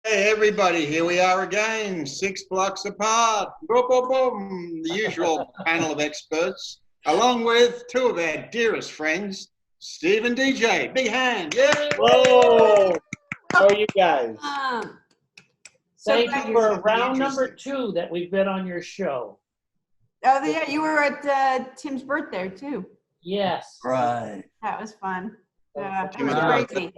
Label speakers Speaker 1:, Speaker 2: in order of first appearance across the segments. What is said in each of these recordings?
Speaker 1: Hey everybody, here we are again, 6 blocks apart. Boom, boom, boom. The usual panel of experts, along with two of our dearest friends, Steve and DJ. Big hand, yeah.
Speaker 2: Whoa! How are you guys?
Speaker 3: Thank you for round number 2 that we've been on your show.
Speaker 4: Oh, yeah, you were at Tim's birthday too.
Speaker 3: Yes.
Speaker 5: Right.
Speaker 4: That was fun. It
Speaker 1: Tim's
Speaker 4: was crazy.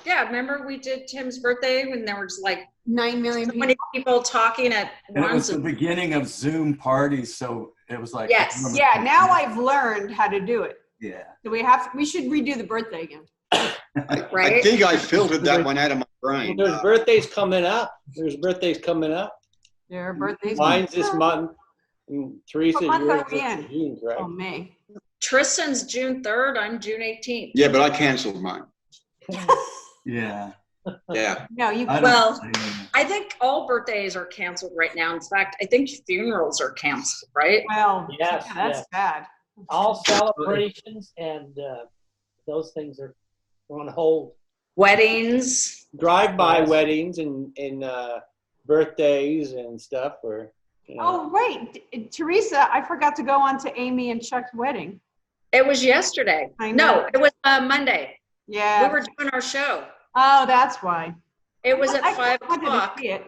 Speaker 6: Yeah, remember we did Tim's birthday when there was like
Speaker 4: 9 million
Speaker 6: so many people talking at
Speaker 5: And it was
Speaker 6: once.
Speaker 5: the beginning of Zoom parties, so it was like
Speaker 6: Yes.
Speaker 4: Yeah, now I've learned how to do it.
Speaker 5: Yeah.
Speaker 4: So we should redo the birthday again.
Speaker 1: I
Speaker 6: Right?
Speaker 1: think I filtered that one out of my brain.
Speaker 2: There's birthdays coming up.
Speaker 4: There are birthdays.
Speaker 2: Mine's this month. And Teresa,
Speaker 4: What month
Speaker 2: yours
Speaker 4: are we in?
Speaker 2: is June, right?
Speaker 4: Oh, May.
Speaker 6: Tristan's June 3rd, I'm June 18th.
Speaker 1: Yeah, but I canceled mine.
Speaker 5: Yeah.
Speaker 1: Yeah.
Speaker 4: No, you.
Speaker 5: I don't
Speaker 6: Well,
Speaker 5: say-
Speaker 6: I think all birthdays are canceled right now. In fact, I think funerals are canceled, right?
Speaker 4: Well,
Speaker 3: Yes,
Speaker 4: yeah, that's
Speaker 3: yes.
Speaker 4: bad.
Speaker 3: All celebrations and those things are on hold.
Speaker 6: Weddings.
Speaker 2: Drive-by
Speaker 3: Yes.
Speaker 2: weddings and birthdays and stuff. Or
Speaker 4: Oh, right. Teresa, I forgot to go on to Amy and Chuck's wedding.
Speaker 6: It was yesterday.
Speaker 4: I know.
Speaker 6: No, it was Monday.
Speaker 4: Yeah.
Speaker 6: We were doing our show.
Speaker 4: Oh, that's why.
Speaker 6: It was at
Speaker 4: I
Speaker 6: 5
Speaker 4: wanted to
Speaker 6: o'clock.
Speaker 4: see it.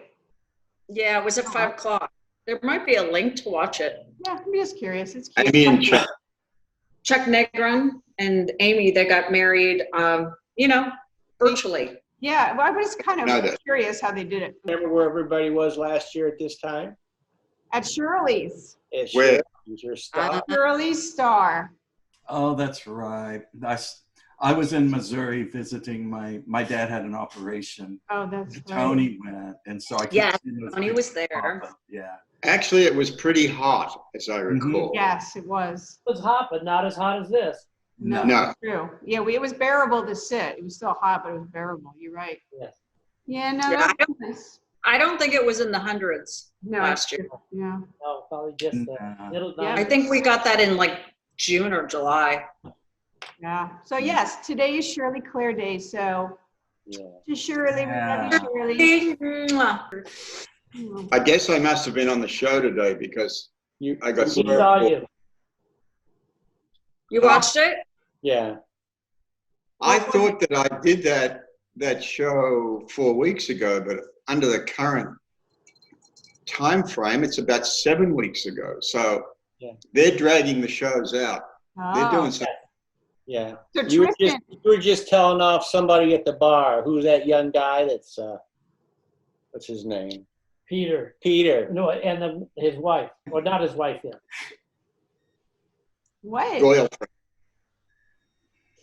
Speaker 6: Yeah, it was at 5 o'clock. There might be a link to watch it.
Speaker 4: Yeah, I'm just curious. It's cute.
Speaker 1: Amy and Chuck.
Speaker 6: Chuck Negron and Amy, they got married, virtually.
Speaker 4: Yeah, well, I was kind
Speaker 1: No,
Speaker 4: of
Speaker 1: that-
Speaker 4: curious how they did it.
Speaker 2: remember where everybody was last year at this time?
Speaker 4: At Shirley's.
Speaker 2: It's
Speaker 1: Where?
Speaker 2: your stop.
Speaker 4: Shirley's Star.
Speaker 5: Oh, that's right. I was in Missouri visiting my dad had an operation.
Speaker 4: Oh, that's right.
Speaker 5: Tony went, and so I kept
Speaker 6: Yeah,
Speaker 5: seeing those
Speaker 6: Tony was
Speaker 5: pictures
Speaker 6: there.
Speaker 5: pop up. Yeah.
Speaker 1: Actually, it was pretty hot, as I recall.
Speaker 4: Yes, it was.
Speaker 3: It was hot, but not as hot as this.
Speaker 4: No,
Speaker 1: No.
Speaker 4: it's true. Yeah, it was bearable to sit. It was still hot, but it was bearable. You're right.
Speaker 3: Yes.
Speaker 4: Yeah, no,
Speaker 6: Yeah,
Speaker 4: that's nice.
Speaker 6: I don't think it was in the hundreds
Speaker 4: No,
Speaker 6: last year.
Speaker 4: yeah.
Speaker 3: No, probably just
Speaker 5: Nah.
Speaker 3: middle.
Speaker 4: Yeah.
Speaker 6: I think we got that in like June or July.
Speaker 4: Yeah. So yes, today is Shirley Claire Day. So
Speaker 2: Yeah.
Speaker 4: to Shirley, we love you, Shirley.
Speaker 6: Mwah.
Speaker 1: I guess I must have been on the show today because I got
Speaker 3: We
Speaker 1: some.
Speaker 3: saw you.
Speaker 6: You watched it?
Speaker 2: Yeah.
Speaker 1: I thought that I did that show 4 weeks ago, but under the current time frame, it's about 7 weeks ago. So
Speaker 2: Yeah.
Speaker 1: they're dragging the shows out. They're
Speaker 4: Oh.
Speaker 1: doing something.
Speaker 2: Yeah.
Speaker 4: So
Speaker 2: You
Speaker 4: Tristan,
Speaker 2: were just telling off somebody at the bar. Who's that young guy that's what's his name?
Speaker 3: Peter.
Speaker 2: Peter.
Speaker 3: No, and his wife. Well, not his wife yet.
Speaker 4: what?
Speaker 1: Royal.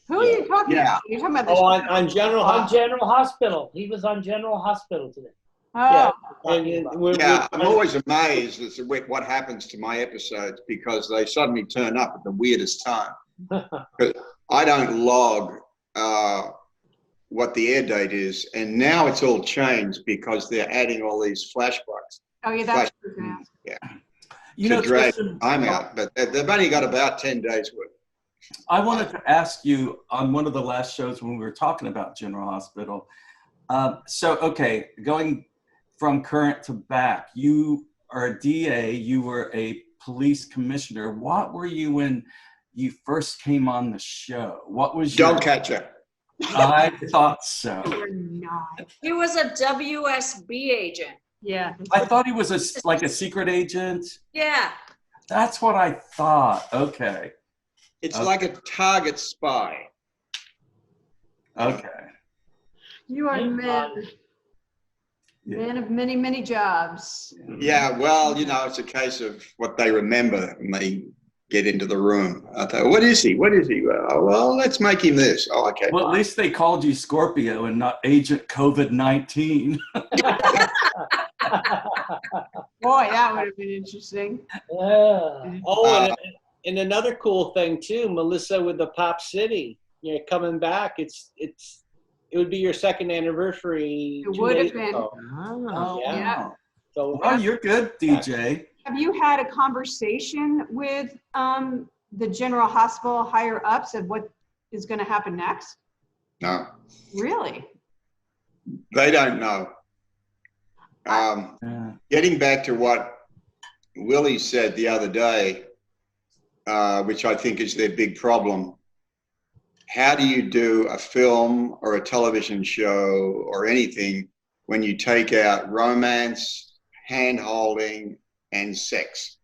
Speaker 4: Who are you talking
Speaker 1: Yeah.
Speaker 4: about? You're talking about the
Speaker 2: Oh, on General
Speaker 3: On
Speaker 2: Hospital.
Speaker 3: General Hospital. He was on General Hospital today.
Speaker 4: Oh,
Speaker 1: Yeah, I'm always amazed as to what happens to my episodes because they suddenly turn up at the weirdest time. I don't log what the air date is, and now it's all changed because they're adding all these flashbacks
Speaker 4: oh yeah, that's what I was gonna ask.
Speaker 5: You
Speaker 1: to
Speaker 5: know,
Speaker 1: drag
Speaker 5: Tristan,
Speaker 1: time out, but they've only got about 10 days worth.
Speaker 5: I wanted to ask you on one of the last shows when we were talking about General Hospital. Okay, going from current to back, you are a DA, you were a police commissioner. What were you when you first came on the show? What was your...
Speaker 1: Dog catcher.
Speaker 5: I thought so.
Speaker 4: You're not.
Speaker 6: He was a WSB agent.
Speaker 4: Yeah.
Speaker 5: I thought he was like a secret agent.
Speaker 6: Yeah.
Speaker 5: That's what I thought. Okay.
Speaker 1: It's
Speaker 5: Okay.
Speaker 1: like a target spy.
Speaker 5: Okay.
Speaker 4: You are man of many, many jobs.
Speaker 1: Yeah, well, it's a case of what they remember when they get into the room. I thought, what is he? What is he? Well, let's make him this. Oh, okay.
Speaker 5: Well, at least they called you Scorpio and not Agent COVID-19.
Speaker 4: Boy, that would have been interesting.
Speaker 3: Yeah.
Speaker 2: Oh, and another cool thing too, Melissa with the Pop City. Coming back. It would be your second anniversary.
Speaker 4: It
Speaker 2: 2
Speaker 4: would have
Speaker 2: days
Speaker 4: been.
Speaker 2: ago.
Speaker 5: Oh,
Speaker 2: Yeah.
Speaker 4: Yeah.
Speaker 2: So
Speaker 5: Oh, you're good, DJ.
Speaker 4: Have you had a conversation with the General Hospital higher ups of what is going to happen next?
Speaker 1: No,
Speaker 4: Really?
Speaker 1: they don't know. Getting back to what Willie said the other day, which I think is their big problem. How do you do a film or a television show or anything when you take out romance, hand-holding, and sex?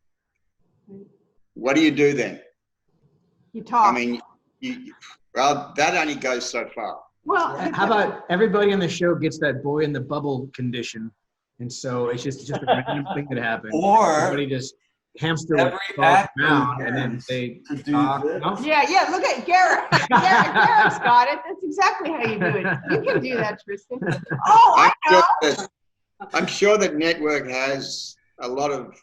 Speaker 1: What do you do then?
Speaker 4: You talk.
Speaker 1: I mean, well, that only goes so far.
Speaker 4: Well,
Speaker 7: How about everybody on the show gets that boy in the bubble condition, and so it's just a random thing that happens.
Speaker 5: Or
Speaker 7: everybody just hamster
Speaker 5: every
Speaker 7: falls
Speaker 5: actor
Speaker 7: around, and then they
Speaker 5: to do
Speaker 7: talk.
Speaker 5: this.
Speaker 7: No?
Speaker 4: yeah, look at Garrett. Garrett's got it. That's exactly how you do it. You can do that, Tristan. Oh, I know.
Speaker 1: I'm sure that network has a lot of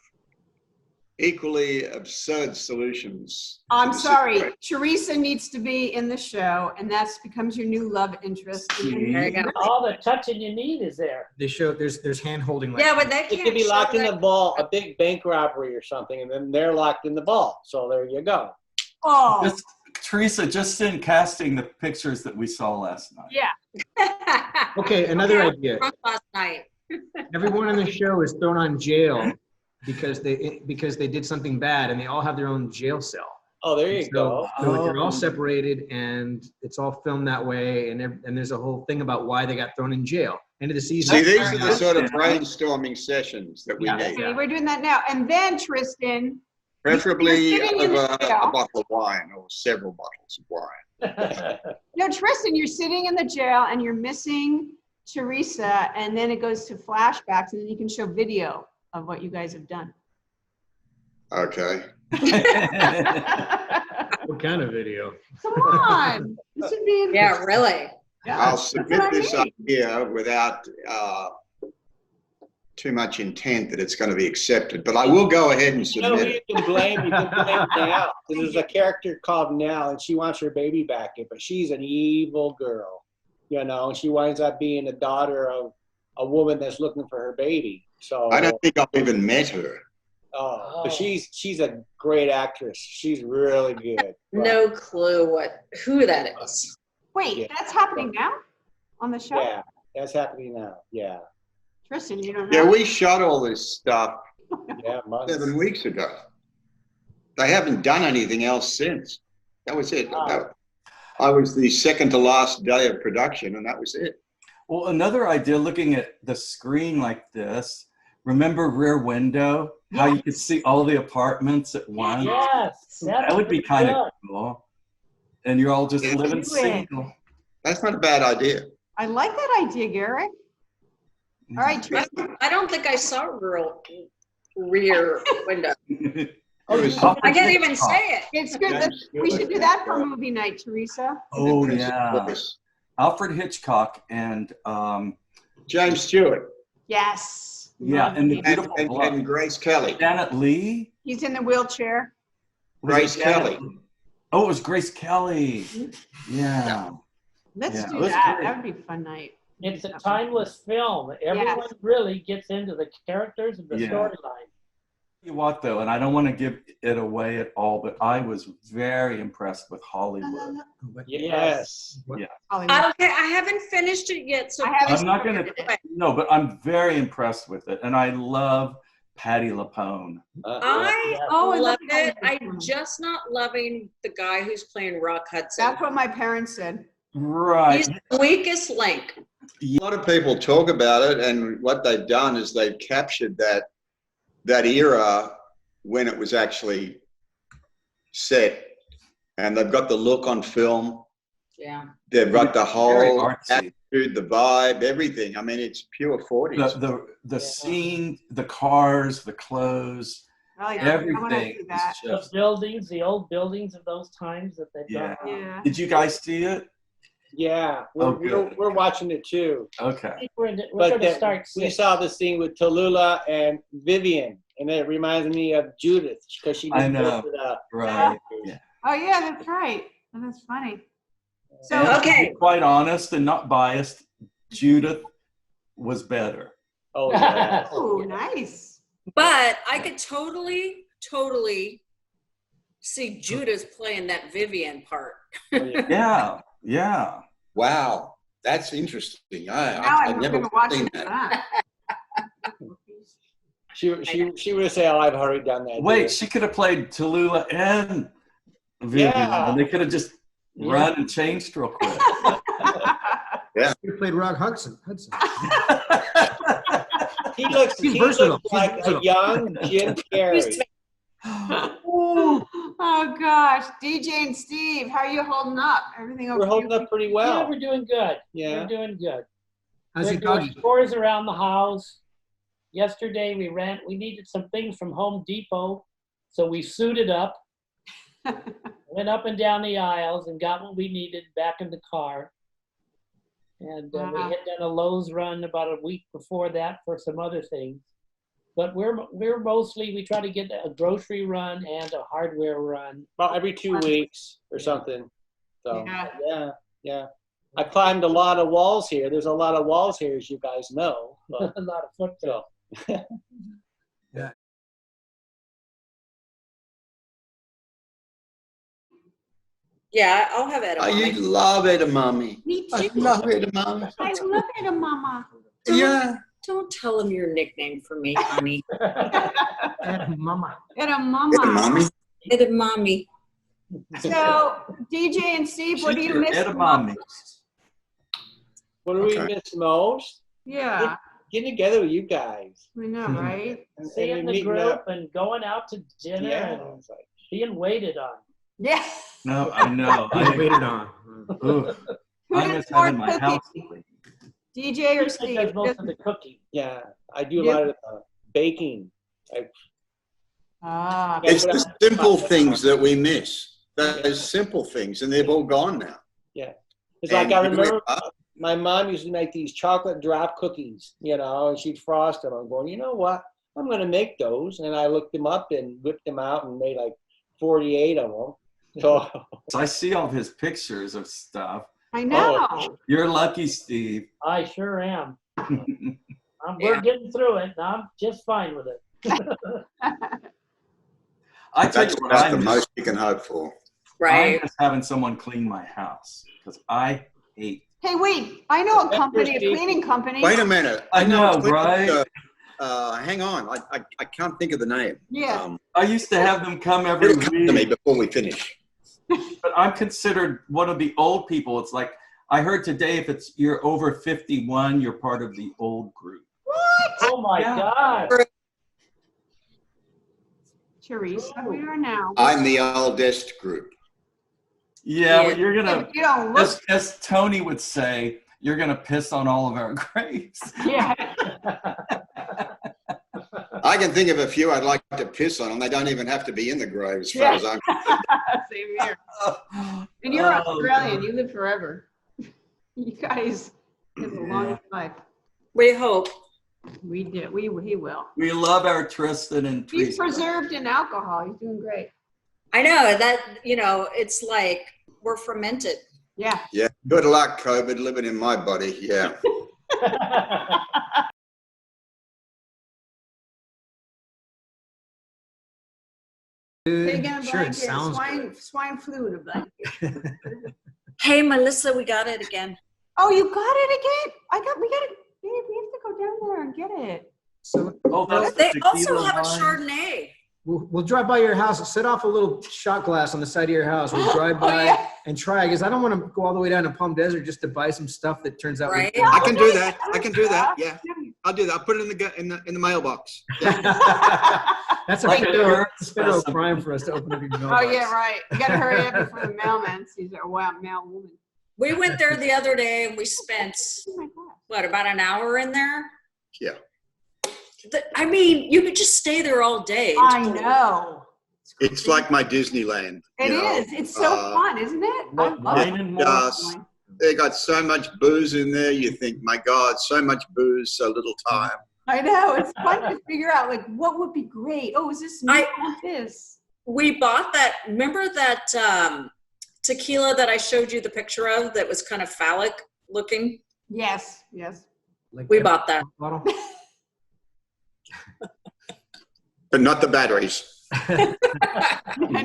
Speaker 1: equally absurd solutions.
Speaker 4: I'm
Speaker 1: to the
Speaker 4: sorry.
Speaker 1: situation.
Speaker 4: Teresa needs to be in the show, and that becomes your new love interest.
Speaker 6: There you go.
Speaker 3: All the touching you need is there.
Speaker 7: They show there's hand holding. Like
Speaker 6: Yeah, but they
Speaker 2: It
Speaker 6: can't
Speaker 2: could be
Speaker 6: show
Speaker 2: locked in
Speaker 6: that.
Speaker 2: the ball, a big bank robbery or something, and then they're locked in the ball. So there you go.
Speaker 4: Oh,
Speaker 5: Just, Teresa, just send casting the pictures that we saw last night.
Speaker 4: yeah.
Speaker 7: Okay, another
Speaker 6: Okay.
Speaker 7: idea.
Speaker 6: From last night.
Speaker 7: Everyone on the show is thrown on jail because they did something bad, and they all have their own jail cell.
Speaker 2: Oh, there you go.
Speaker 7: So they're all separated, and it's all filmed that way, and there's a whole thing about why they got thrown in jail. End of the season.
Speaker 1: See, these are the sort of brainstorming sessions that we
Speaker 7: Yeah.
Speaker 1: need.
Speaker 4: Okay, we're doing that now. And then, Tristan,
Speaker 1: Preferably
Speaker 4: You're sitting in
Speaker 1: over
Speaker 4: the
Speaker 1: a
Speaker 4: jail.
Speaker 1: bottle of wine or several bottles of wine.
Speaker 4: Tristan, you're sitting in the jail and you're missing Teresa, and then it goes to flashbacks, and then you can show video of what you guys have done.
Speaker 1: Okay.
Speaker 7: What kind of video?
Speaker 4: Come on. This would be
Speaker 6: Yeah, really.
Speaker 1: I'll
Speaker 4: That's
Speaker 1: submit
Speaker 4: what I
Speaker 1: this
Speaker 4: mean.
Speaker 1: idea without too much intent that it's going to be accepted, but I will go ahead and
Speaker 2: You know
Speaker 1: submit
Speaker 2: who
Speaker 1: it.
Speaker 2: you can blame? You can blame Nell. There's a character called Nell, and she wants her baby back, but she's an evil girl. You know, and she winds up being the daughter of a woman that's looking for her baby. So
Speaker 1: I don't think I've even met her.
Speaker 2: but she's a great actress. She's really good.
Speaker 6: No clue who that is.
Speaker 4: Wait,
Speaker 2: Yeah.
Speaker 4: that's happening now on the show?
Speaker 2: Yeah, that's happening now. Yeah,
Speaker 4: Tristan, you don't know?
Speaker 1: Yeah, we shot all this stuff
Speaker 2: yeah. Months.
Speaker 1: 7 weeks ago. They haven't done anything else since. That was it. I was the second to last day of production, and that was it.
Speaker 5: Well, another idea, looking at the screen like this, remember Rear Window? How you could see all the apartments at once?
Speaker 3: Yes.
Speaker 5: That would be kind of cool. And you're all just
Speaker 1: Yeah.
Speaker 5: living
Speaker 4: Do it.
Speaker 5: single.
Speaker 1: That's not a bad idea.
Speaker 4: I like that idea, Garrett. All right, Tristan.
Speaker 6: I don't think I saw Rear Window.
Speaker 5: Alfred
Speaker 6: I can't even
Speaker 5: Hitchcock.
Speaker 6: say it.
Speaker 4: It's good. We should do that for movie night, Teresa.
Speaker 5: Oh, yeah. Alfred Hitchcock and
Speaker 1: James Stewart
Speaker 4: Yes.
Speaker 5: yeah,
Speaker 4: Love
Speaker 5: and the
Speaker 4: him.
Speaker 5: beautiful
Speaker 1: and
Speaker 5: blood.
Speaker 1: Grace Kelly.
Speaker 5: Janet Leigh.
Speaker 4: He's in the wheelchair.
Speaker 5: Was it
Speaker 1: Grace
Speaker 5: Janet-
Speaker 1: Kelly.
Speaker 5: Oh, it was Grace Kelly. Yeah.
Speaker 4: Let's
Speaker 5: Yeah,
Speaker 4: do
Speaker 5: it was
Speaker 4: that.
Speaker 5: great.
Speaker 4: That would be a fun night.
Speaker 3: It's a timeless film. Everyone really gets into the characters and the
Speaker 5: Yeah.
Speaker 3: storyline.
Speaker 5: You what though, and I don't want to give it away at all, but I was very impressed with Hollywood.
Speaker 2: Yes.
Speaker 4: Hollywood.
Speaker 6: Okay, I haven't finished it yet, so
Speaker 4: I haven't
Speaker 5: I'm not gonna no, but I'm very impressed with it, and I love Patti LuPone.
Speaker 6: I
Speaker 4: Oh, I love
Speaker 6: love it.
Speaker 4: Hollywood.
Speaker 6: I'm just not loving the guy who's playing Rock Hudson.
Speaker 4: That's what my parents said.
Speaker 5: Right.
Speaker 6: He's the weakest link.
Speaker 1: A lot of people talk about it, and what they've done is they've captured that era when it was actually set, and they've got the look on film.
Speaker 6: Yeah.
Speaker 1: They've got the
Speaker 5: Very
Speaker 1: whole
Speaker 5: artsy.
Speaker 1: attitude, the vibe, everything. I mean, it's pure 40s.
Speaker 5: The scene, the cars, the clothes,
Speaker 4: I like that. I wanna
Speaker 5: everything
Speaker 4: see
Speaker 5: is
Speaker 4: that.
Speaker 3: The
Speaker 5: just
Speaker 3: buildings, the old buildings of those times that they've
Speaker 5: Yeah.
Speaker 3: done.
Speaker 4: Yeah.
Speaker 5: Did you guys see it?
Speaker 2: Yeah,
Speaker 5: Oh,
Speaker 2: we're
Speaker 5: good.
Speaker 2: we're watching it too.
Speaker 3: I
Speaker 5: Okay.
Speaker 3: think we're going
Speaker 2: But
Speaker 3: to start
Speaker 2: we
Speaker 3: six.
Speaker 2: saw the scene with Tallulah and Vivian, and it reminds me of Judith because she
Speaker 5: I
Speaker 2: just
Speaker 5: know.
Speaker 2: lifted up.
Speaker 5: Right. Yeah.
Speaker 4: Oh, yeah, that's right. Oh, that's funny. So,
Speaker 5: And to
Speaker 6: Okay.
Speaker 5: be quite honest and not biased, Judith was better.
Speaker 2: Oh yeah.
Speaker 4: oh, nice.
Speaker 6: But I could totally see Judas playing that Vivian part.
Speaker 5: Yeah. Yeah.
Speaker 1: Wow, that's interesting.
Speaker 4: Now
Speaker 1: I've
Speaker 4: I'm
Speaker 1: never
Speaker 4: going to watch
Speaker 1: seen
Speaker 4: it.
Speaker 1: that.
Speaker 2: She would say, "Oh, I've already done that."
Speaker 5: Wait,
Speaker 2: dear.
Speaker 5: she could have played Tallulah and Vivian,
Speaker 2: Yeah.
Speaker 5: and they could have just run and changed real quick.
Speaker 7: You played Rock Hudson.
Speaker 2: He looks
Speaker 7: versatile.
Speaker 2: like
Speaker 7: He's
Speaker 2: a
Speaker 7: versatile.
Speaker 2: young Jim Carrey.
Speaker 4: Oh gosh, DJ and Steve, how are you holding up? Everything okay?
Speaker 2: We're holding up pretty
Speaker 3: Yeah,
Speaker 2: well.
Speaker 3: we're doing good.
Speaker 2: Yeah.
Speaker 3: We're doing good.
Speaker 7: How's
Speaker 3: We're
Speaker 7: your
Speaker 3: doing
Speaker 7: doggy?
Speaker 3: chores around the house. Yesterday we needed some things from Home Depot, so we suited up, went up and down the aisles and got what we needed back in the car. And we
Speaker 4: Wow.
Speaker 3: had done a Lowe's run about a week before that for some other things. But we're mostly, we try to get a grocery run and a hardware run.
Speaker 2: About every 2 weeks or something. So
Speaker 4: Yeah.
Speaker 2: yeah. I climbed a lot of walls here. There's a lot of walls here, as you guys know. But,
Speaker 3: A lot of football.
Speaker 6: Yeah, I'll have edamame.
Speaker 1: I love edamame.
Speaker 6: Me
Speaker 1: I
Speaker 6: too.
Speaker 1: love edamame.
Speaker 4: I love it, Mama.
Speaker 1: Yeah.
Speaker 6: Don't tell him your nickname for me, honey.
Speaker 7: Mama.
Speaker 4: And a mama.
Speaker 1: Edamame.
Speaker 6: Edamame.
Speaker 4: So, DJ and Steve, what do you miss
Speaker 5: Edamame.
Speaker 4: most?
Speaker 2: what do we
Speaker 1: Okay.
Speaker 2: miss most?
Speaker 4: Yeah,
Speaker 2: Getting together with you guys.
Speaker 4: we know, right?
Speaker 2: And
Speaker 3: Seeing the
Speaker 2: meeting
Speaker 3: group
Speaker 2: up.
Speaker 3: and going out to dinner
Speaker 2: Yeah.
Speaker 3: and being waited on.
Speaker 4: Yeah.
Speaker 5: No, I know.
Speaker 7: I waited on.
Speaker 5: Ooh,
Speaker 4: Who
Speaker 5: I
Speaker 4: does
Speaker 5: miss
Speaker 4: more
Speaker 5: having my
Speaker 4: cooking?
Speaker 5: house clean.
Speaker 4: DJ or
Speaker 3: He
Speaker 4: Steve?
Speaker 3: does most of the cooking.
Speaker 2: Yeah, I do a lot of baking.
Speaker 4: Ah,
Speaker 1: It's the simple things that we miss. Those simple things, and they've all gone now.
Speaker 2: It's like
Speaker 1: And
Speaker 2: I
Speaker 1: doing
Speaker 2: remember
Speaker 1: it up.
Speaker 2: my mom used to make these chocolate drop cookies, and she'd frost them. I'm going, you know what? I'm going to make those. And I looked them up and whipped them out and made like 48 of them. So
Speaker 5: So I see all of his pictures of stuff.
Speaker 4: I know.
Speaker 5: You're lucky, Steve.
Speaker 3: I sure am. We're
Speaker 6: Yeah.
Speaker 3: getting through it, and I'm just fine with it.
Speaker 5: I tell you
Speaker 1: That's
Speaker 5: what,
Speaker 1: about
Speaker 5: I
Speaker 1: the
Speaker 5: miss,
Speaker 1: most you can hope for.
Speaker 5: I
Speaker 6: Right.
Speaker 5: miss having someone clean my house because I hate.
Speaker 4: Hey, wait, I know a
Speaker 2: That's
Speaker 4: company, a
Speaker 2: Steve.
Speaker 4: cleaning company.
Speaker 1: Wait a minute.
Speaker 5: I know,
Speaker 1: it's clean,
Speaker 5: right?
Speaker 1: hang on. I can't think of the name.
Speaker 4: Yeah.
Speaker 5: I used to have them come every
Speaker 1: It'll come to me
Speaker 5: week,
Speaker 1: before we finish.
Speaker 5: but I'm considered one of the old people. It's like I heard today, if you're over 51, you're part of the old group.
Speaker 4: What?
Speaker 3: Oh my
Speaker 5: Yeah.
Speaker 3: God.
Speaker 4: Teresa, we are now.
Speaker 1: I'm the oldest group.
Speaker 5: Yeah,
Speaker 6: Yeah.
Speaker 5: but you're gonna,
Speaker 4: You don't look.
Speaker 5: as Tony would say, you're gonna piss on all of our graves.
Speaker 4: Yeah.
Speaker 1: I can think of a few I'd like to piss on, and they don't even have to be in the grave as far
Speaker 4: Yeah.
Speaker 1: as I'm.
Speaker 4: Same here. And you're
Speaker 5: Oh,
Speaker 4: Australian. You live forever. You guys live a long life.
Speaker 6: We hope.
Speaker 4: We did. He will.
Speaker 5: We love our Tristan and
Speaker 4: He's
Speaker 5: Tristan.
Speaker 4: preserved in alcohol. He's doing great.
Speaker 6: I know that, it's like we're fermented.
Speaker 4: Yeah.
Speaker 1: Yeah. Good luck, COVID, living in my body. Yeah.
Speaker 4: Pig in a
Speaker 7: Sure, it
Speaker 4: blanket.
Speaker 7: sounds
Speaker 4: Swine flu in a blanket.
Speaker 6: Hey, Melissa, we got it again.
Speaker 4: Oh, you got it again? We got it. Babe, we have to go down there and get it.
Speaker 7: So
Speaker 5: Oh, that's
Speaker 6: They
Speaker 5: the
Speaker 6: also
Speaker 5: tequila
Speaker 6: have a
Speaker 5: wine.
Speaker 6: Chardonnay.
Speaker 7: we'll drive by your house, set off a little shot glass on the side of your house. We'll drive
Speaker 4: Oh,
Speaker 7: by
Speaker 4: yeah.
Speaker 7: and try, because I don't want to go all the way down to Palm Desert just to buy some stuff that turns out.
Speaker 6: Right.
Speaker 1: I can do that. I can do that. Yeah. I'll do that. I'll put it in the mailbox. Yeah.
Speaker 7: That's a
Speaker 5: Like
Speaker 7: federal
Speaker 5: a
Speaker 7: federal
Speaker 5: specimen.
Speaker 7: crime for us to open up your
Speaker 4: Oh,
Speaker 7: mailbox.
Speaker 4: yeah, right. You got to hurry up before the mailman sees our mail woman.
Speaker 6: We went there the other day and we spent,
Speaker 4: Oh, my God.
Speaker 6: what, about an hour in there?
Speaker 1: Yeah.
Speaker 6: You could just stay there all day.
Speaker 4: I know.
Speaker 1: It's like my Disneyland.
Speaker 4: It
Speaker 1: you know.
Speaker 4: is. It's so fun, isn't it? I love
Speaker 5: Wine
Speaker 4: it.
Speaker 5: and more.
Speaker 1: Just, they got so much booze in there. You think, my God, so much booze, so little time.
Speaker 4: I know. It's fun to figure out, like, what would be great? Oh, is this new? I want this.
Speaker 6: We bought that, remember that tequila that I showed you the picture of that was kind of phallic looking?
Speaker 4: Yes, yes.
Speaker 7: Like
Speaker 6: We bought that.
Speaker 7: bottle.
Speaker 1: But not the batteries.
Speaker 4: I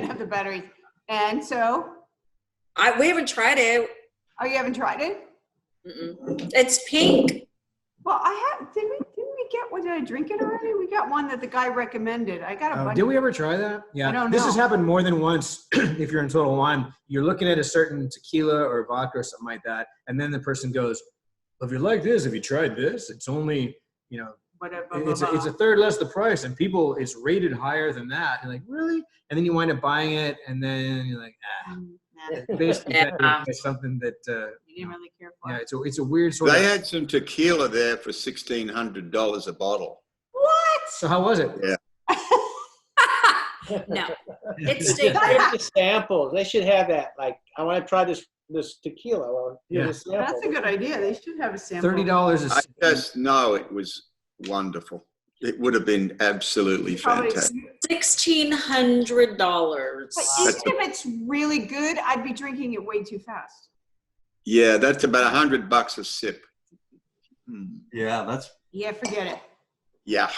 Speaker 4: have the batteries. And so,
Speaker 6: We haven't tried it.
Speaker 4: oh, you haven't tried it?
Speaker 6: Mm-mm. It's pink.
Speaker 4: Well, I have. Didn't we get what did I drink it already? We got one that the guy recommended. I got a bunch.
Speaker 7: Did we ever try that? Yeah.
Speaker 4: I don't
Speaker 7: This has
Speaker 4: know.
Speaker 7: happened more than once. If you're in Total Wine, you're looking at a certain tequila or vodka or something like that, and then the person goes, well, if you like this, have you tried this? It's only, you know,
Speaker 4: Whatever.
Speaker 7: it's a third less the price, and people, it's rated higher than that. And like, really? And then you wind up buying it, and then you're like,
Speaker 4: Nah,
Speaker 7: basically
Speaker 6: Yeah.
Speaker 7: it's something that,
Speaker 4: you didn't really care for
Speaker 7: yeah,
Speaker 4: it.
Speaker 7: it's a weird sort
Speaker 1: They
Speaker 7: of.
Speaker 1: had some tequila there for $1,600 a bottle.
Speaker 4: What?
Speaker 7: So how was it?
Speaker 1: Yeah.
Speaker 6: No, it's
Speaker 2: It's the samples. They should have that. Like, I want to try this tequila. Well, here's
Speaker 7: Yeah.
Speaker 2: a sample.
Speaker 4: That's a good idea. They should have a sample.
Speaker 7: $30 is.
Speaker 1: I just know it was wonderful. It would have been absolutely
Speaker 4: Probably-
Speaker 1: fantastic.
Speaker 6: $1,600.
Speaker 4: But even if it's really good, I'd be drinking it way too fast.
Speaker 1: Yeah, that's about $100 a sip.
Speaker 5: Yeah, that's
Speaker 4: Yeah, forget it.
Speaker 1: Yeah.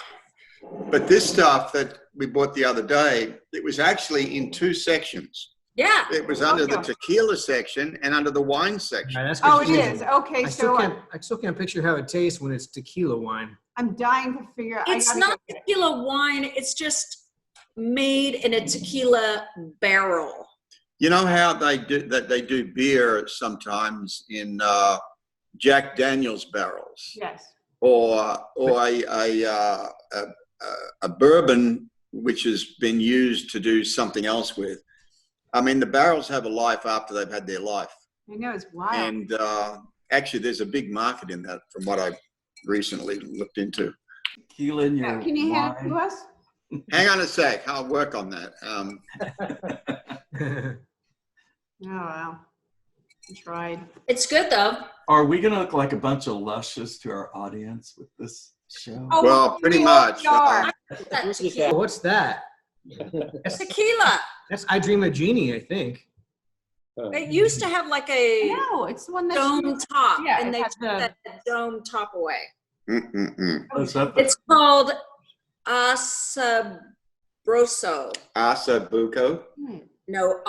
Speaker 1: But this stuff that we bought the other day, it was actually in two sections.
Speaker 6: Yeah.
Speaker 1: It was under the tequila section and under the wine section.
Speaker 7: That's
Speaker 4: Oh, it
Speaker 7: confusing.
Speaker 4: is. Okay,
Speaker 7: I
Speaker 4: so
Speaker 7: still can't picture how it tastes when it's tequila wine.
Speaker 4: I'm dying to figure out.
Speaker 6: It's not tequila wine. It's just made in a tequila barrel.
Speaker 1: You know how they do beer sometimes in Jack Daniel's barrels,
Speaker 4: Yes.
Speaker 1: or a bourbon which has been used to do something else with. I mean, the barrels have a life after they've had their life,
Speaker 4: I know, it's wild.
Speaker 1: and actually, there's a big market in that, from what I've recently looked into.
Speaker 5: tequila in your
Speaker 4: Can you hand it to
Speaker 5: wine.
Speaker 4: us?
Speaker 1: Hang on a sec, I'll work on that.
Speaker 4: Oh, wow. I tried.
Speaker 6: It's good though.
Speaker 5: Are we gonna look like a bunch of lushes to our audience with this show?
Speaker 4: Oh,
Speaker 1: Well, pretty
Speaker 4: we
Speaker 1: much.
Speaker 4: all are.
Speaker 6: That
Speaker 2: Look at
Speaker 6: tequila.
Speaker 2: that.
Speaker 7: What's that?
Speaker 6: Tequila.
Speaker 7: That's I Dream of Jeannie, I think.
Speaker 6: It used to have like a
Speaker 4: No, it's the one that's.
Speaker 6: dome top,
Speaker 4: Yeah,
Speaker 6: and
Speaker 4: it
Speaker 6: they
Speaker 4: has
Speaker 6: took
Speaker 4: the-
Speaker 6: that dome top away.
Speaker 5: Is that the-
Speaker 6: It's called Asabroso.
Speaker 1: Asabuco.
Speaker 6: No,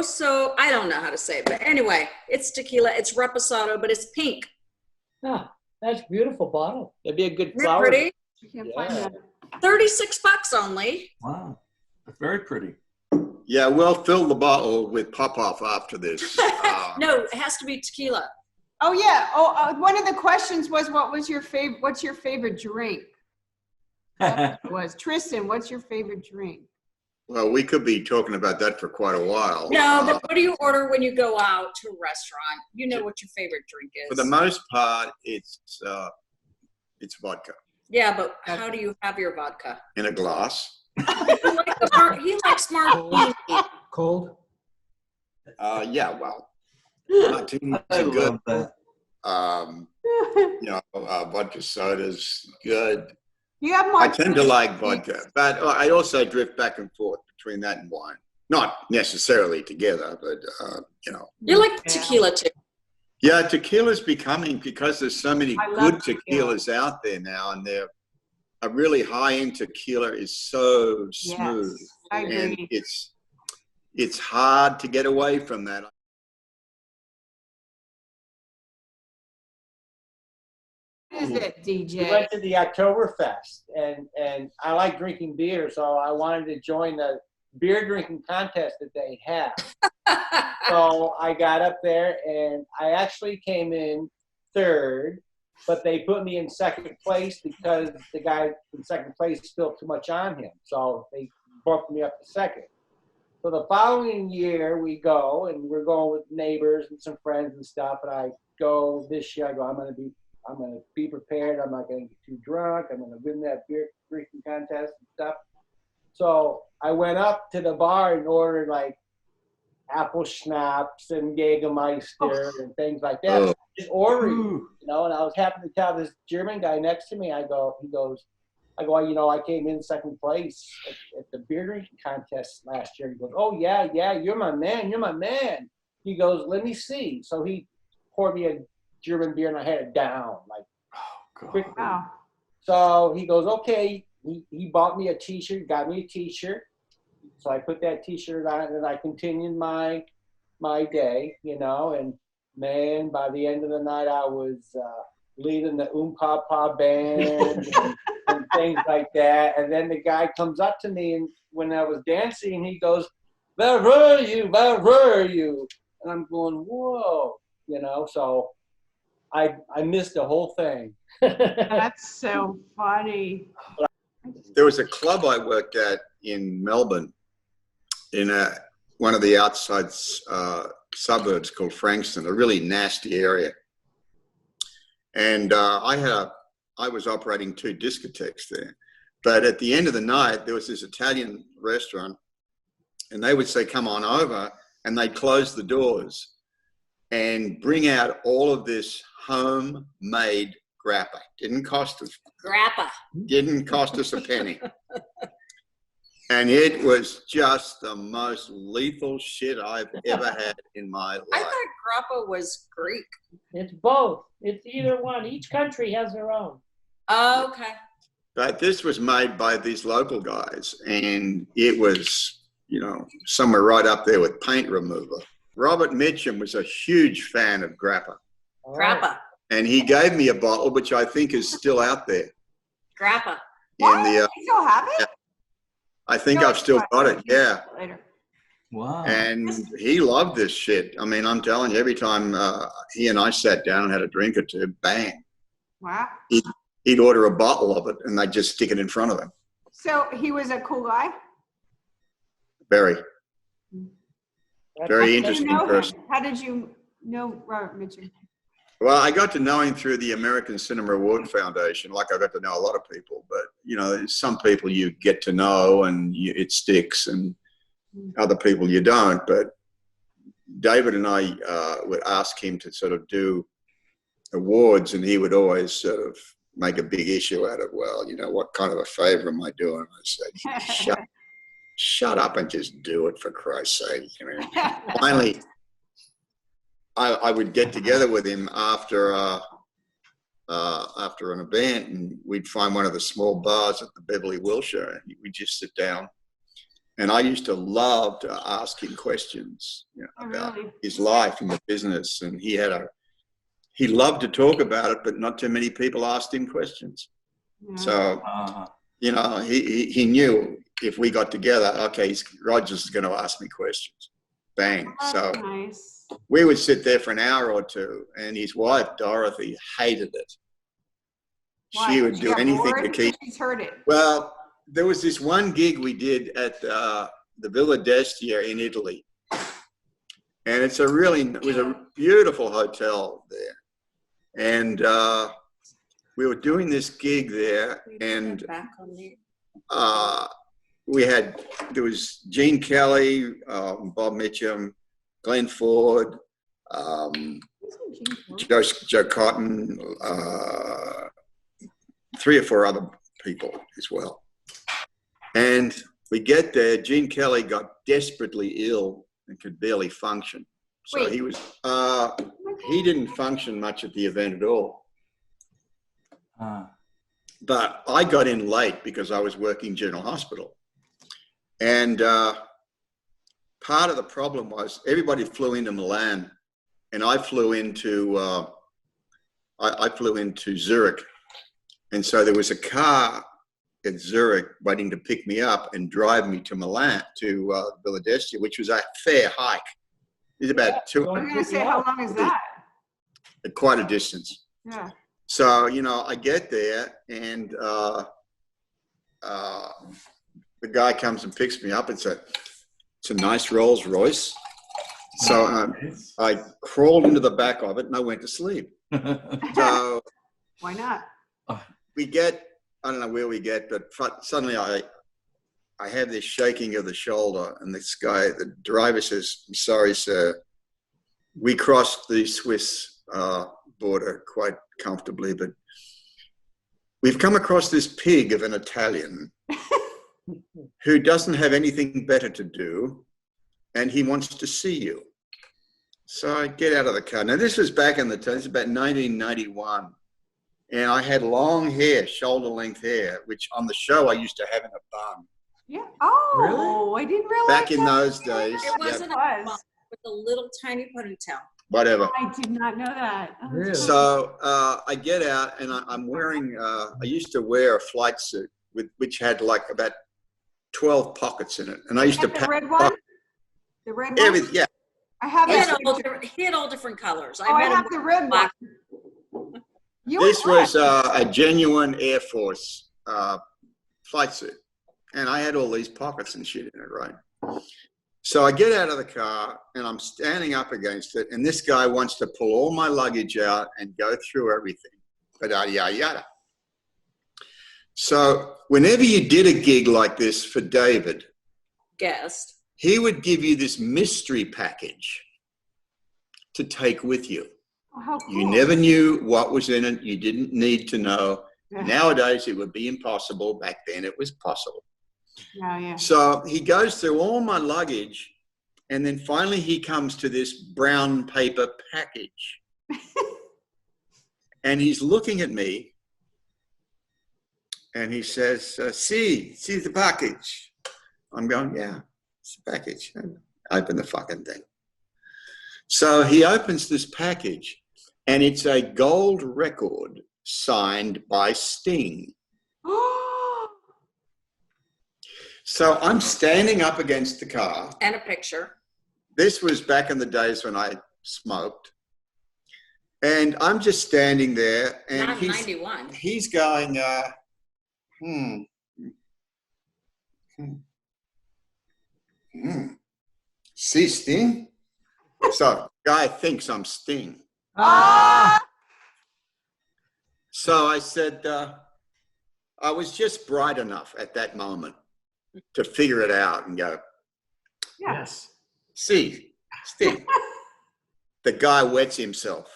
Speaker 6: so I don't know how to say it, but anyway, it's tequila. It's reposado, but it's pink.
Speaker 3: Ah, that's a beautiful bottle.
Speaker 2: It'd be a good
Speaker 6: Isn't that
Speaker 2: flower.
Speaker 6: pretty?
Speaker 4: You can't find
Speaker 2: Yeah.
Speaker 4: that.
Speaker 6: $36 only.
Speaker 5: wow, that's very pretty.
Speaker 1: Yeah, we'll fill the bottle with pop-off after this.
Speaker 6: No, it has to be tequila.
Speaker 4: Oh, yeah. Oh, one of the questions was, what's your favorite drink? Was Tristan, what's your favorite drink?
Speaker 1: Well, we could be talking about that for quite a while.
Speaker 6: No, but what do you order when you go out to a restaurant? You know what your favorite drink is.
Speaker 1: For the most part, it's vodka
Speaker 6: Yeah, but how do you have your vodka?
Speaker 1: in a glass.
Speaker 6: He likes martini.
Speaker 7: Cold.
Speaker 1: Yeah, well, martinis
Speaker 5: I
Speaker 1: are good.
Speaker 5: love that.
Speaker 1: Vodka soda's good.
Speaker 4: You have
Speaker 1: I
Speaker 4: more.
Speaker 1: tend to like vodka, but I also drift back and forth between that and wine. Not necessarily together, but
Speaker 6: You like tequila too.
Speaker 1: Yeah, tequila's becoming, because there's so many
Speaker 4: I love
Speaker 1: good
Speaker 4: tequila.
Speaker 1: tequilas out there now, and a really high-end tequila is so smooth,
Speaker 4: Yes, I
Speaker 1: and
Speaker 4: agree.
Speaker 1: it's hard to get away from that.
Speaker 4: What is it,
Speaker 2: We
Speaker 4: DJ?
Speaker 2: went to the Oktoberfest, and I like drinking beer, so I wanted to join the beer drinking contest that they have. So I got up there, and I actually came in third, but they put me in second place because the guy in second place spilled too much on him. So they bumped me up to second. So the following year we go, and we're going with neighbors and some friends and stuff. And I go this year. I go, I'm gonna be prepared. I'm not gonna get too drunk. I'm gonna win that beer drinking contest and stuff. So I went up to the bar and ordered like apple schnapps and Jägermeister and things like that.
Speaker 1: Oh.
Speaker 2: Just ordering,
Speaker 5: Ooh.
Speaker 2: and I was happy to tell this German guy next to me. I go, I came in second place at the beer drinking contest last year. He goes, oh yeah, you're my man. He goes, let me see. So he poured me a German beer and I had it down like
Speaker 5: God.
Speaker 2: quickly.
Speaker 4: Wow.
Speaker 2: So he goes, okay. He bought me a T-shirt, got me a T-shirt. So I put that T-shirt on and I continued my day, and man, by the end of the night I was leading the Pa band and things like that. And then the guy comes up to me, and when I was dancing, he goes, "Where were you? Where were you?" And I'm going, "Whoa," you know. So I missed the whole thing.
Speaker 4: That's so funny.
Speaker 1: There was a club I worked at in Melbourne, in one of the outside suburbs called Frankston, a really nasty area. And I was operating 2 discotheques there. But at the end of the night, there was this Italian restaurant, and they would say, "Come on over," and they'd close the doors and bring out all of this homemade grappa. Didn't cost us a penny. And it was just the most lethal shit I've ever had in my life.
Speaker 6: I thought grappa was Greek.
Speaker 3: It's both. It's either one. Each country has their own.
Speaker 6: Oh, okay.
Speaker 1: But this was made by these local guys, and it was, you know, somewhere right up there with paint remover. Robert Mitchum was a huge fan of grappa.
Speaker 3: All right.
Speaker 6: Grappa.
Speaker 1: And he gave me a bottle, which I think is still out there.
Speaker 6: Grappa.
Speaker 4: What? You still have it?
Speaker 1: I think I've still got it, yeah.
Speaker 4: Later.
Speaker 5: Wow.
Speaker 1: And he loved this shit. I mean, I'm telling you, every time he and I sat down and had a drink or two, bang.
Speaker 4: Wow.
Speaker 1: He'd order a bottle of it, and they'd just stick it in front of him.
Speaker 4: So he was a cool guy?
Speaker 1: Very
Speaker 3: That's-
Speaker 1: interesting
Speaker 4: You know him.
Speaker 1: person.
Speaker 4: How did you know Robert Mitchum?
Speaker 1: Well, I got to know him through the American Cinema Award Foundation, like I got to know a lot of people. But, you know, some people you get to know and it sticks, and other people you don't. But David and I would ask him to sort of do awards, and he would always sort of make a big issue out of, well, you know, what kind of a favor am I doing? I said, shut up and just do it, for Christ's sake. You know? Finally, I would get together with him after an event, and we'd find one of the small bars at the Beverly Wilshire, and we'd just sit down. And I used to love to ask him questions, you know, about his life and the business. And he loved to talk about it, but not too many people asked him questions.
Speaker 4: Yeah.
Speaker 1: So, you know, he knew if we got together, okay, Roger's going to ask me questions. Bang.
Speaker 4: That's
Speaker 1: So
Speaker 4: nice.
Speaker 1: we would sit there for an hour or two, and his wife, Dorothy, hated it.
Speaker 4: Why?
Speaker 1: She would
Speaker 4: She
Speaker 1: do
Speaker 4: got
Speaker 1: anything
Speaker 4: bored
Speaker 1: to keep.
Speaker 4: because she's heard it.
Speaker 1: Well, there was this one gig we did at the Villa d'Estia in Italy. And it was a beautiful hotel there. And we were doing this gig there, and there was Gene Kelly, Bob Mitchum, Glenn Ford, Joe Cotton, 3 or 4 other people as well. And we get there, Gene Kelly got desperately ill and could barely function. So
Speaker 4: Wait.
Speaker 1: he didn't function much at the event at all. But I got in late because I was working General Hospital. And part of the problem was everybody flew into Milan, and I flew into Zurich. And so there was a car at Zurich waiting to pick me up and drive me to Milan, to Villa d'Estia, which was a fair hike. It's about 2
Speaker 4: I was going to say, how long is that?
Speaker 1: Quite a distance.
Speaker 4: Yeah.
Speaker 1: So, you know, I get there, and the guy comes and picks me up. It's a nice Rolls Royce. So I crawled into the back of it, and I went to sleep. So
Speaker 4: Why not?
Speaker 1: we get, I don't know where we get, but suddenly I have this shaking of the shoulder, and this guy, the driver says, "I'm sorry, sir. We crossed the Swiss border quite comfortably, but we've come across this pig of an Italian who doesn't have anything better to do, and he wants to see you." So I get out of the car. Now, this was back in the time, this is about 1991. And I had long hair, shoulder-length hair, which on the show I used to have in a bun.
Speaker 4: Yeah. Oh, I didn't realize
Speaker 1: Back in
Speaker 4: that.
Speaker 1: those days.
Speaker 6: It wasn't
Speaker 4: Yeah.
Speaker 6: a bun with a little tiny ponytail.
Speaker 1: whatever.
Speaker 4: I did not know that. Oh,
Speaker 7: Really?
Speaker 1: So I get out and I'm wearing, I used to wear a flight suit which had like about 12 pockets in it. And I used to
Speaker 4: the
Speaker 1: pack
Speaker 4: red one? The red one?
Speaker 1: everything. Yeah.
Speaker 4: I have
Speaker 6: He
Speaker 4: this
Speaker 6: had,
Speaker 4: picture.
Speaker 6: he had all different colors.
Speaker 4: Oh, I
Speaker 6: met
Speaker 4: have
Speaker 6: him
Speaker 4: the red one.
Speaker 6: black.
Speaker 1: This was a genuine Air Force flight suit. And I had all these pockets and shit in it, right? So I get out of the car and I'm standing up against it. And this guy wants to pull all my luggage out and go through everything. Yada, yada, yada. So whenever you did a gig like this for David,
Speaker 6: Guest.
Speaker 1: he would give you this mystery package to take with you.
Speaker 4: Oh, how cool.
Speaker 1: You never knew what was in it. You didn't need to know.
Speaker 4: Yeah.
Speaker 1: Nowadays, it would be impossible. Back then, it was possible.
Speaker 4: Yeah.
Speaker 1: So he goes through all my luggage, and then finally he comes to this brown paper package. And he's looking at me, and he says, see the package. I'm going, yeah, it's a package. And open the fucking thing. So he opens this package, and it's a gold record signed by Sting. So I'm standing up against the car.
Speaker 6: And a picture.
Speaker 1: This was back in the days when I smoked. And I'm just standing there. And
Speaker 6: Not 91.
Speaker 1: He's going, See Sting? So guy thinks I'm Sting. So I said, I was just bright enough at that moment to figure it out and go,
Speaker 7: Yes.
Speaker 1: see, Sting. The guy wets himself.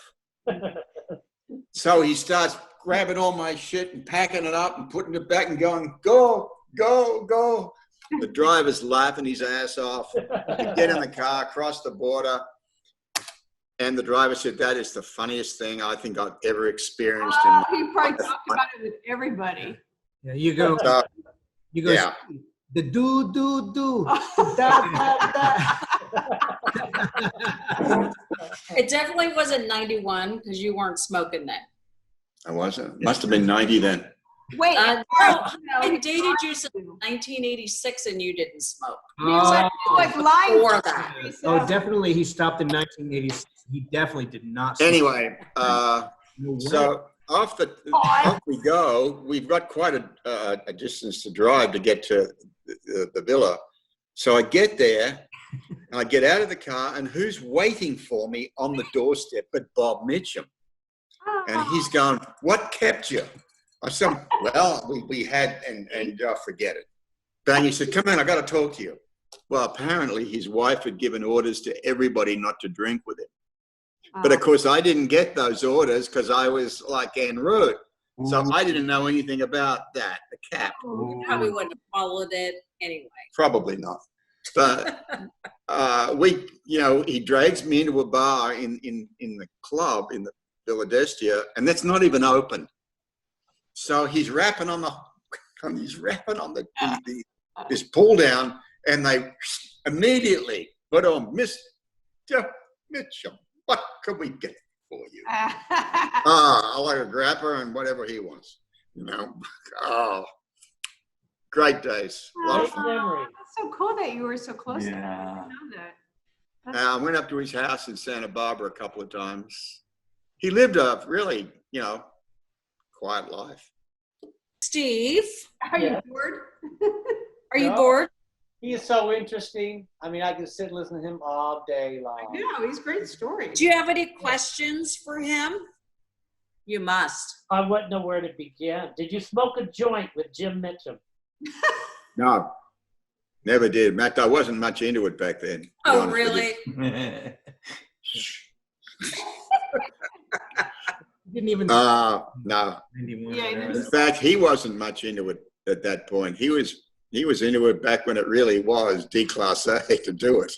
Speaker 1: So he starts grabbing all my shit and packing it up and putting it back and going, go, go, go. The driver's laughing his ass off. We get in the car, cross the border. And the driver said, that is the funniest thing I think I've ever experienced.
Speaker 4: Oh, he probably talked about it with everybody.
Speaker 7: Yeah, you go.
Speaker 1: So,
Speaker 7: You go.
Speaker 1: yeah.
Speaker 7: The do. Da.
Speaker 6: It definitely wasn't 91 because you weren't smoking then.
Speaker 1: I wasn't. Must have been 90 then.
Speaker 4: Wait,
Speaker 6: No,
Speaker 4: no,
Speaker 6: I
Speaker 4: he
Speaker 6: dated
Speaker 4: tried
Speaker 6: you since
Speaker 4: to.
Speaker 6: 1986 and you didn't smoke.
Speaker 7: Oh,
Speaker 4: Like lying
Speaker 6: Before
Speaker 4: to
Speaker 6: that.
Speaker 4: me, so-
Speaker 7: oh, definitely. He stopped in 1986. He definitely did not.
Speaker 1: Anyway,
Speaker 7: No way.
Speaker 1: so off we go. We've got quite a distance to drive to get to the villa. So I get there, and I get out of the car, and who's waiting for me on the doorstep but Bob Mitchum? And he's going, what kept you? I said, well, we had, and forget it. Bang, he said, come in, I got to talk to you. Well, apparently his wife had given orders to everybody not to drink with him. But of course, I didn't get those orders because I was like en route. So I didn't know anything about that, the cap.
Speaker 6: You probably wouldn't have followed it anyway.
Speaker 1: Probably not. But he drags me into a bar in the club in the Villa d'Estia, and that's not even open. So he's rapping on this pull down, and they immediately put on Mr. Mitchell. What can we get for you? I like a grapper and whatever he wants. Oh, great days. A lot of fun.
Speaker 3: Memory.
Speaker 4: That's so cool that you were so close to him. I
Speaker 5: Yeah.
Speaker 4: didn't know that.
Speaker 1: I went up to his house in Santa Barbara a couple of times. He lived a really, quiet life.
Speaker 6: Steve,
Speaker 4: Are you
Speaker 3: Yeah.
Speaker 4: bored?
Speaker 6: are you
Speaker 3: No.
Speaker 6: bored?
Speaker 2: He is so interesting. I mean, I can sit and listen to him all day
Speaker 4: I
Speaker 2: long.
Speaker 4: know, he's great stories.
Speaker 6: Do you have any questions for him? You must.
Speaker 3: I wouldn't know where to begin. Did you smoke a joint with Jim Mitchum?
Speaker 1: No, never did. In fact, I wasn't much into it back then. to be
Speaker 6: Oh,
Speaker 1: honest with you.
Speaker 6: really?
Speaker 7: Didn't even.
Speaker 1: No.
Speaker 7: 91.
Speaker 4: Yeah, he
Speaker 1: In
Speaker 4: didn't-
Speaker 1: fact, he wasn't much into it at that point. He was into it back when it really was déclassé to do it.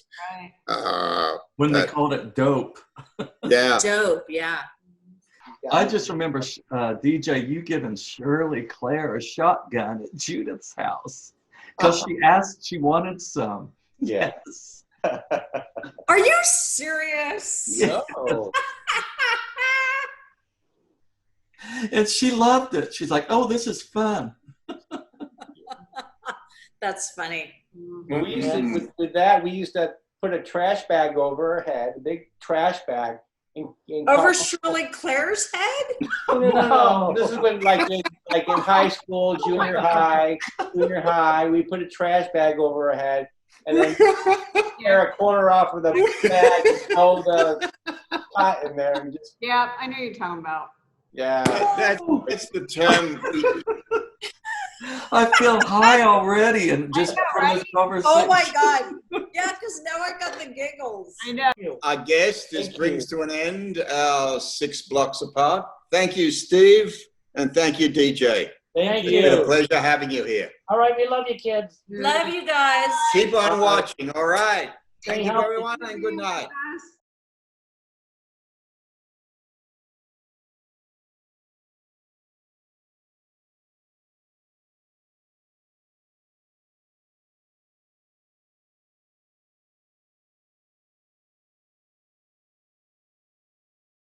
Speaker 4: Right.
Speaker 5: When they
Speaker 1: But-
Speaker 5: called it dope.
Speaker 1: Yeah.
Speaker 6: Dope, yeah.
Speaker 5: I just remember, DJ, you giving Shirley Claire a shotgun at Judith's house because she asked, she wanted some.
Speaker 2: Yeah.
Speaker 5: Yes.
Speaker 6: Are you serious?
Speaker 2: No.
Speaker 5: And she loved it. She's like, oh, this is fun.
Speaker 6: That's funny.
Speaker 2: We used to, with that, we used to put a trash bag over her head, a big trash bag.
Speaker 6: Over Shirley Claire's head?
Speaker 2: No. This is when, like in high school, junior high, we put a trash bag over her head, and then tear a corner off of the bag and throw the pot in there, and just.
Speaker 4: Yeah, I know you're talking about.
Speaker 2: Yeah.
Speaker 1: That's the term.
Speaker 5: I feel high already, and just from this conversation.
Speaker 6: Oh my God. Yeah, because now I got the giggles.
Speaker 4: I know.
Speaker 1: I guess this
Speaker 2: Thank
Speaker 1: brings to an end our 6 blocks apart. Thank you, Steve, and thank you, DJ.
Speaker 2: Thank
Speaker 1: It's been a
Speaker 2: you.
Speaker 1: pleasure having you here.
Speaker 3: All right, we love you, kids.
Speaker 6: Love you guys.
Speaker 1: Keep on watching, all right?
Speaker 3: Stay
Speaker 1: Thank you,
Speaker 3: healthy.
Speaker 1: everyone, and good night.
Speaker 4: Yes.